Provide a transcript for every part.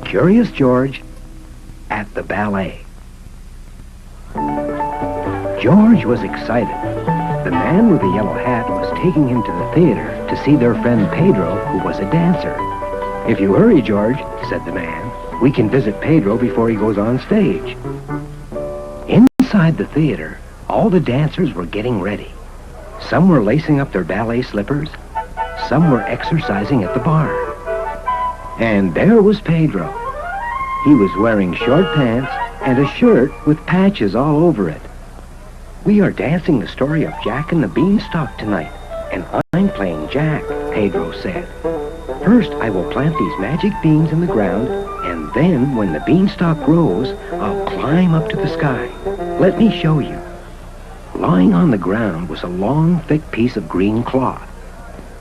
Curious George at the ballet. George was excited. The man with the yellow hat was taking him to the theater to see their friend Pedro, who was a dancer. "If you hurry, George," said the man, "we can visit Pedro before he goes on stage." Inside the theater, all the dancers were getting ready. Some were lacing up their ballet slippers. Some were exercising at the bar. And there was Pedro. He was wearing short pants and a shirt with patches all over it. "We are dancing the story of Jack and the Beanstalk tonight, and I'm playing Jack," Pedro said. "First, I will plant these magic beans in the ground, and then, when the beanstalk grows, I'll climb up to the sky. Let me show you." Lying on the ground was a long, thick piece of green cloth.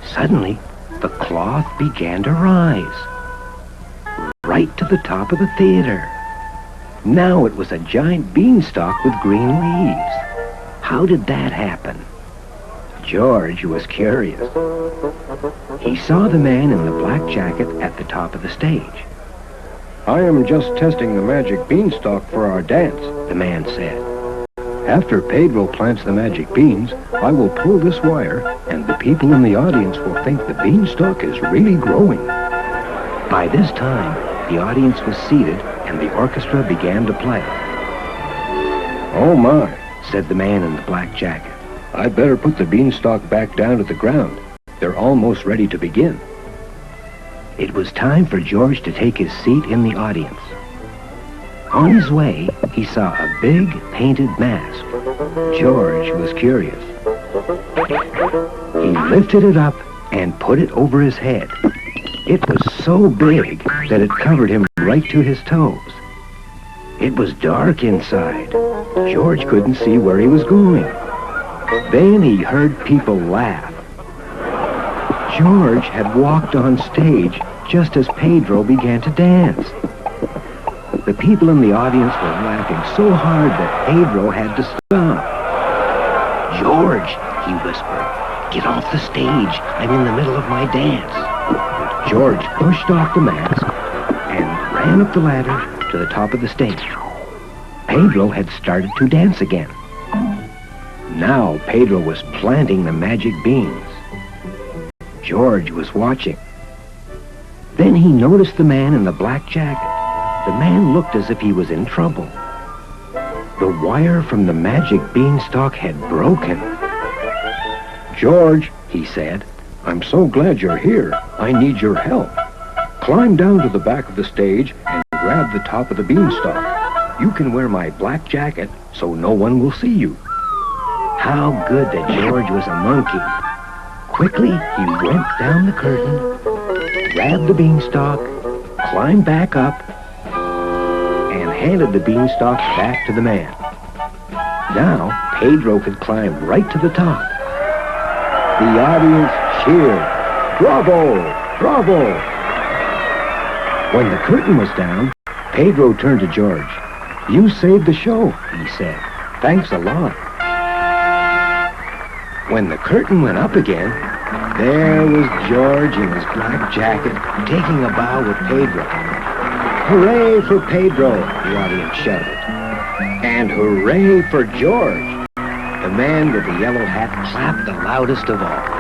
Suddenly, the cloth began to rise, right to the top of the theater. Now it was a giant beanstalk with green leaves. How did that happen? George was curious. He saw the man in the black jacket at the top of the stage. "I am just testing the magic beanstalk for our dance," the man said. "After Pedro plants the magic beans, I will pull this wire, and the people in the audience will think the beanstalk is really growing." By this time, the audience was seated, and the orchestra began to play. "Oh my," said the man in the black jacket. "I'd better put the beanstalk back down to the ground. They're almost ready to begin." It was time for George to take his seat in the audience. On his way, he saw a big painted mask. George was curious. He lifted it up and put it over his head. It was so big that it covered him right to his toes. It was dark inside. George couldn't see where he was going. Then he heard people laugh. George had walked on stage just as Pedro began to dance. The people in the audience were laughing so hard that Pedro had to stop. "George," he whispered, "get off the stage. I'm in the middle of my dance." George pushed off the mask and ran up the ladder to the top of the stage. Pedro had started to dance again. Now Pedro was planting the magic beans. George was watching. Then he noticed the man in the black jacket. The man looked as if he was in trouble. The wire from the magic beanstalk had broken. "George," he said, "I'm so glad you're here. I need your help. Climb down to the back of the stage and grab the top of the beanstalk. You can wear my black jacket so no one will see you." How good that George was a monkey. Quickly, he went down the curtain, grabbed the beanstalk, climbed back up, and handed the beanstalk back to the man. Now, Pedro could climb right to the top. The audience cheered. "Bravo! Bravo!" When the curtain was down, Pedro turned to George. "You saved the show," he said. "Thanks a lot." When the curtain went up again, there was George in his black jacket taking a bow with Pedro. "Hooray for Pedro!" the audience shouted. "And hooray for George!" The man with the yellow hat clapped the loudest of all.